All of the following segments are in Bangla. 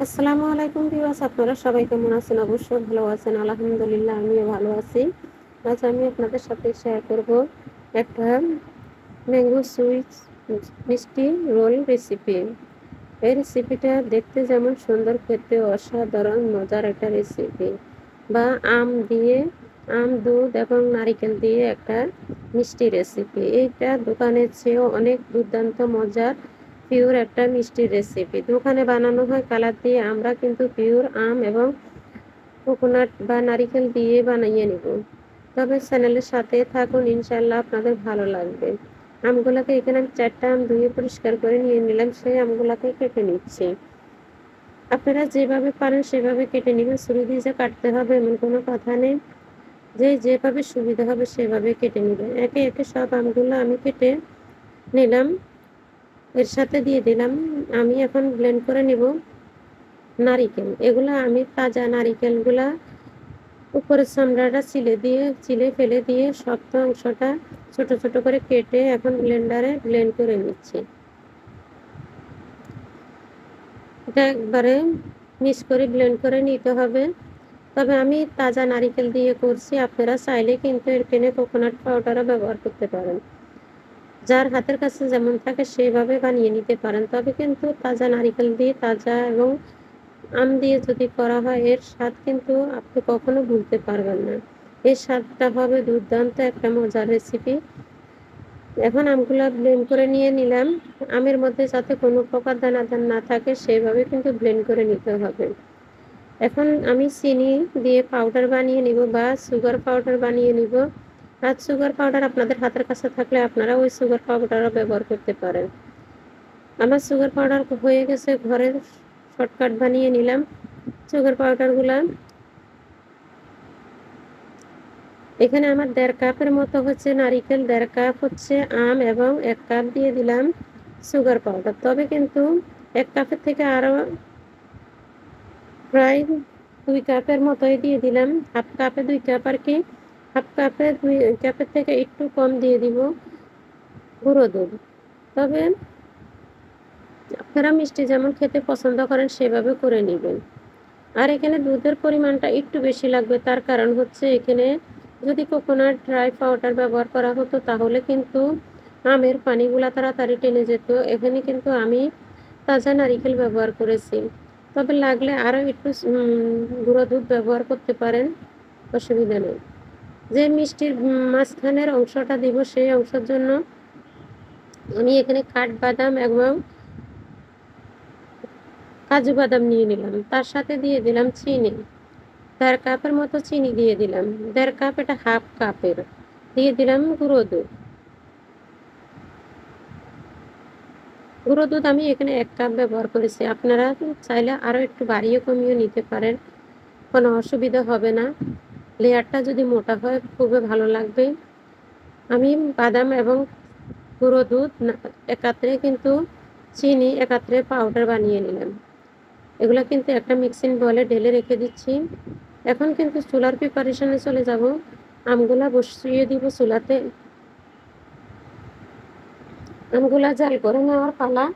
আসসালামু আলাইকুম ভিউয়ার্স, আপনারা সবাই কেমন আছেন? অবশ্যই ভালো আছেন। আলহামদুলিল্লাহ আমিও ভালো আছি। আজ আমি আপনাদের সাথে শেয়ার করব একটা ম্যাঙ্গো সুইট মিষ্টি রোল রেসিপি। এই রেসিপিটা দেখতে যেমন সুন্দর, খেতে অসাধারণ মজার একটা রেসিপি। বা আম, দুধ এবং নারিকেল দিয়ে একটা মিষ্টি রেসিপি। এইটা দোকানের চেয়েও অনেক দুর্দান্ত মজার পিওর একটা মিষ্টি রেসিপি। দোকানে বানানো হয় কালার দিয়ে, আমরা কিন্তু পিওর আম এবং কোকোনাট বা নারিকেল দিয়ে বানিয়ে নিব। তবে চ্যানেলের সাথে থাকুন, ইনশাল্লাহ আপনাদের ভালো লাগবে। আমগুলাকে এখানে আমি 4টা আম ধুয়ে পরিষ্কার করে নিয়ে নিলাম, সেই আমগুলাকে কেটে নিচ্ছি। আপনারা যেভাবে পারেন সেভাবে কেটে নেবেন, ছুরি দিয়ে যে কাটতে হবে এমন কোনো কথা নেই। যেভাবে সুবিধা হবে সেভাবে কেটে নেবেন। একে একে সব আমগুলো আমি কেটে নিলাম। এর সাথে দিয়ে দিলাম, আমি এখন ব্লেন্ড করে নেব নারিকেল। এগুলা আমি তাজা নারিকেলগুলা উপরের চামড়াটা ছিলে ফেলে দিয়ে শক্ত অংশটা ছোট ছোট করে কেটে এখন ব্লেন্ডারে ব্লেন্ড করে নিচ্ছি। এটা একবারে মিক্স করে ব্লেন্ড করে নিতে হবে। তবে আমি তাজা নারিকেল দিয়ে করছি, আপনারা চাইলে কিন্তু এখানে কোকোনাট পাউডারও ব্যবহার করতে পারেন। যার হাতের কাছে যেমন থাকে সেভাবে বানিয়ে নিতে পারেন। তবে কিন্তু তাজা নারিকেল দিয়ে তাজা এবং আম দিয়ে যদি করা হয়, এর স্বাদ কিন্তু আপনি কখনো ভুলতে পারবেন না। এর স্বাদটা হবে দুর্দান্ত একটা মজার রেসিপি। এখন আমগুলা ব্লেন্ড করে নিয়ে নিলাম। আমের মধ্যে যাতে কোনো প্রকার দানাদার না থাকে সেভাবে কিন্তু ব্লেন্ড করে নিতে হবে। এখন আমি চিনি দিয়ে পাউডার বানিয়ে নিব বা সুগার পাউডার বানিয়ে নিব। আর সুগার পাউডার আপনাদের হাতের কাছে থাকলে আপনারা ওই সুগার পাউডারও ব্যবহার করতে পারেন। আমার সুগার পাউডার হয়ে গেছে, ঘরের শর্টকাট বানিয়ে নিলাম সুগার পাউডারগুলা। এখানে আমার 1.5 কাপের মতো হচ্ছে নারিকেল, 1.5 কাপ হচ্ছে আম এবং 1 কাপ দিয়ে দিলাম সুগার পাউডার। তবে কিন্তু 1 কাপের থেকে আরো প্রায় 2 কাপের মতোই দিয়ে দিলাম। হাফ কাপে 2 কাপ আর কি। হাফ কাপে 2 কাপের থেকে একটু কম দিয়ে দিব গুঁড়ো দুধ। তবে আপনারা মিষ্টি যেমন খেতে পছন্দ করেন সেভাবে করে নেবেন। আর এখানে দুধের পরিমাণটা একটু বেশি লাগবে, তার কারণ হচ্ছে এখানে যদি কোকোনাট ড্রাই পাউডার ব্যবহার করা হতো তাহলে কিন্তু আমের পানিগুলা তাড়াতাড়ি টেনে যেত। এখানে কিন্তু আমি তাজা নারিকেল ব্যবহার করেছি। তবে লাগলে আরও একটু গুঁড়ো দুধ ব্যবহার করতে পারেন, অসুবিধা নেই। যে মিষ্টির মাঝখানের অংশটা দিব সেই অংশের জন্য আমি এখানে কাঠবাদাম এবং কাজু বাদাম নিয়ে নিলাম। তার সাথে দিয়ে দিলাম চিনি, 1.5 কাপের মতো চিনি দিয়ে দিলাম। 1.5 কাপ, এটা হাফ কাপের। দিয়ে দিলাম গুঁড়ো দুধ। গুঁড়ো দুধ আমি এখানে 1 কাপ ব্যবহার করেছি। আপনারা চাইলে আরও একটু বাড়িয়ে কমিয়ে নিতে পারেন, কোনো অসুবিধা হবে না। লেয়ারটা যদি মোটা হয় খুবই ভালো লাগবে। আমি বাদাম এবং গুঁড়ো দুধ একাত্রে কিন্তু চিনি একাত্রে পাউডার বানিয়ে নিলাম। এগুলো কিন্তু একটা মিক্সিং বলে ঢেলে রেখে দিচ্ছি। এখন কিন্তু চুলার প্রিপারেশনে চলে যাব। আমগুলা বসিয়ে দিব চুলাতে। আমগুলা জাল করে নেওয়ার পালা।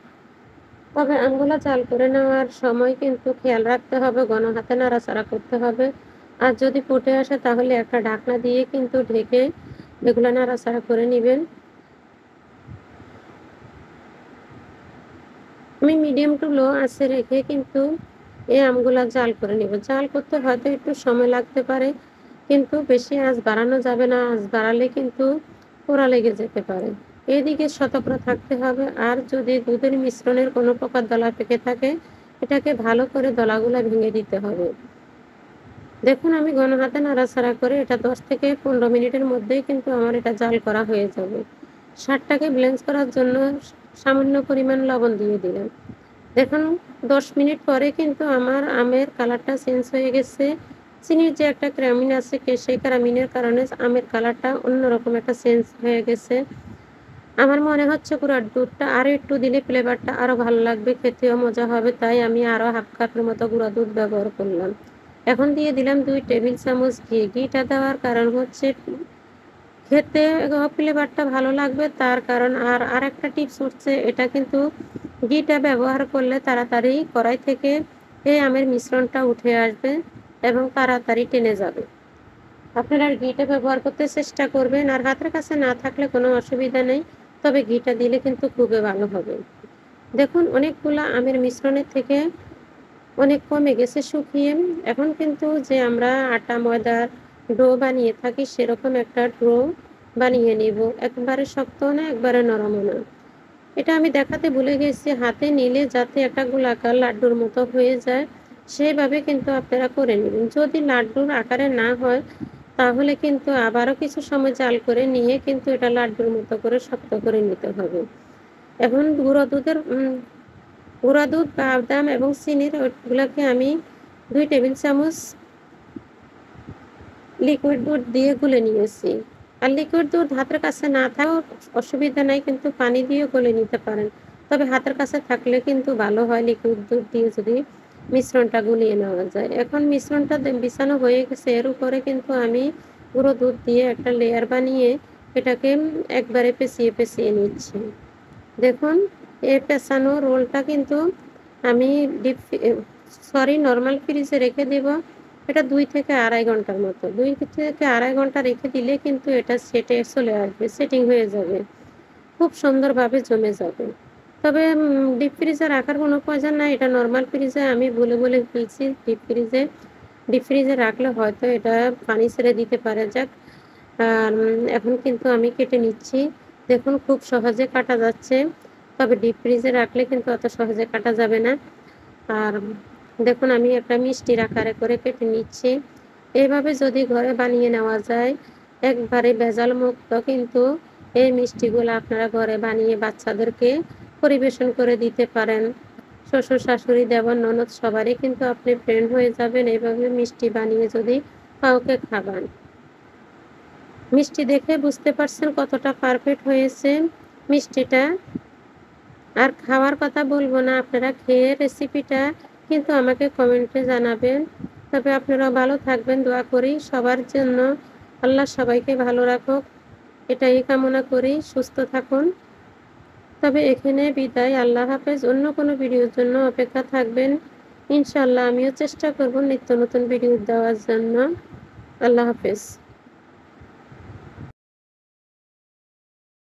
তবে আমগুলা জাল করে নেওয়ার সময় কিন্তু খেয়াল রাখতে হবে, ঘন হাতে নাড়াচাড়া করতে হবে। আর যদি ফুটে আসে তাহলে একটা ঢাকনা দিয়ে কিন্তু ঢেকে এগুলো নাড়াচাড়া করে নেবেন। আমি মিডিয়াম টু লো আঁচে রেখে কিন্তু এই আমগুলা জাল করে নেব। জাল করতে হয়তো একটু সময় লাগতে পারে, কিন্তু বেশি আঁচ বাড়ানো যাবে না। আঁচ বাড়ালে কিন্তু পোড়া লেগে যেতে পারে। এদিকে সতর্ক থাকতে হবে। আর যদি দুধের মিশ্রণের কোনো প্রকার দলা পেকে থাকে, এটাকে ভালো করে দলাগুলা ভেঙে দিতে হবে। দেখুন আমি ঘন হাতে নাড়াচাড়া করে এটা 10 থেকে 15 মিনিটের মধ্যেই কিন্তু আমার এটা জাল করা হয়ে যাবে। স্বাদটাকে ব্যালেন্স করার জন্য সামান্য পরিমাণ লবণ দিয়ে দিলাম। দেখুন 10 মিনিট পরে কিন্তু আমার আমের কালারটা চেঞ্জ হয়ে গেছে। চিনির যে একটা ক্রামিন আছে, সেই ক্রামিনের কারণে আমের কালারটা অন্যরকম একটা চেঞ্জ হয়ে গেছে। আমার মনে হচ্ছে গুঁড়ার দুধটা আরও একটু দিলে ফ্লেভারটা আরও ভালো লাগবে, খেতেও মজা হবে। তাই আমি আরও হাফ কাপের মতো গুঁড়া দুধ ব্যবহার করলাম। এখন দিয়ে দিলাম 2 টেবিল চামচ ঘি। ঘিটা দেওয়ার কারণ হচ্ছে খেতে ফ্লেভারটা ভালো লাগবে, তার কারণ। আর আরেকটা টিপস হচ্ছে এটা কিন্তু ঘিটা ব্যবহার করলে তাড়াতাড়ি কড়াই থেকে এই আমের মিশ্রণটা উঠে আসবে এবং তাড়াতাড়ি টেনে যাবে। আপনারা ঘিটা ব্যবহার করতে চেষ্টা করবেন, আর হাতের কাছে না থাকলে কোনো অসুবিধা নেই, তবে ঘিটা দিলে কিন্তু খুবই ভালো হবে। দেখুন অনেকগুলা আমের মিশ্রণের থেকে অনেক কমে গেছে শুকিয়ে। এখন কিন্তু যে আমরা আটা ময়দার ডো বানিয়ে থাকি সেরকম একটা ডো বানিয়ে নিব, একবারে শক্ত না একবারে নরমও না। এটা আমি দেখাতে ভুলে গেছি, হাতে নিলে যাতে একটা গোলাকার লাড্ডুর মতো হয়ে যায় সেভাবে কিন্তু আপনারা করে নেবেন। যদি লাড্ডুর আকারে না হয় তাহলে কিন্তু আবারও কিছু সময় জাল করে নিয়ে কিন্তু এটা লাড্ডুর মতো করে শক্ত করে নিতে হবে। এখন গুঁড়া দুধ, বাদাম এবং চিনির ওইগুলোকে আমি 2 টেবিল চামচ লিকুইড দুধ দিয়ে গুলে নিয়েছি। আর লিকুইড দুধ হাতের কাছে না থাকলেও অসুবিধা নাই, কিন্তু পানি দিয়েও গুলে নিতে পারেন। তবে হাতের কাছে থাকলে কিন্তু ভালো হয় লিকুইড দুধ দিয়ে যদি মিশ্রণটা গুলিয়ে নেওয়া যায়। এখন মিশ্রণটা বিছানো হয়ে গেছে, এর উপরে কিন্তু আমি গুঁড়ো দুধ দিয়ে একটা লেয়ার বানিয়ে এটাকে একবারে পেঁচিয়ে নিচ্ছি। দেখুন এই পেঁচানো রোলটা কিন্তু আমি নরমাল ফ্রিজে রেখে দেব। এটা 2 থেকে আড়াই ঘন্টার মতো। 2 থেকে আড়াই ঘন্টা রেখে দিলে কিন্তু এটা সেটে চলে আসবে, সেটিং হয়ে যাবে। খুব সুন্দরভাবে জমে যাবে। তবে ডিপ ফ্রিজে রাখার কোনো প্রয়োজন নাই। এটা নরমাল ফ্রিজে আমি বলে ফেলছি ডিপ ফ্রিজে রাখলে হয়তো এটা পানি ছেড়ে দিতে পারে। যাক, আর এখন কিন্তু আমি কেটে নিচ্ছি। দেখুন খুব সহজে কাটা যাচ্ছে। তবে ডিপ ফ্রিজে রাখলে কিন্তু অত সহজে কাটা যাবে না। আর দেখুন আমি একটা মিষ্টির আকারে করে কেটে নিচ্ছি। এইভাবে যদি ঘরে বানিয়ে নেওয়া যায় একবারে ভেজাল মুক্ত, কিন্তু এই মিষ্টিগুলো আপনারা ঘরে বানিয়ে বাচ্চাদেরকে পরিবেশন করে দিতে পারেন। শ্বশুর শাশুড়ি দেওর ননদ সবারই কিন্তু আপনি ফ্রেন্ড হয়ে যাবেন এইভাবে মিষ্টি বানিয়ে যদি কাউকে খাবান। মিষ্টি দেখে বুঝতে পারছেন কতটা পারফেক্ট হয়েছে মিষ্টিটা। আর খাওয়ার কথা বলবো না, আপনারা খেয়ে রেসিপিটা কিন্তু আমাকে কমেন্টে জানাবেন। তবে আপনারা ভালো থাকবেন দোয়া করি সবার জন্য। আল্লাহ সবাইকে ভালো রাখুক এটাই কামনা করি। সুস্থ থাকুন। তবে এখানে বিদায়, আল্লাহ হাফেজ। অন্য কোনো ভিডিওর জন্য অপেক্ষা থাকবেন। ইনশাআল্লাহ আমিও চেষ্টা করব নিত্য নতুন ভিডিও দেওয়ার জন্য। আল্লাহ হাফেজ।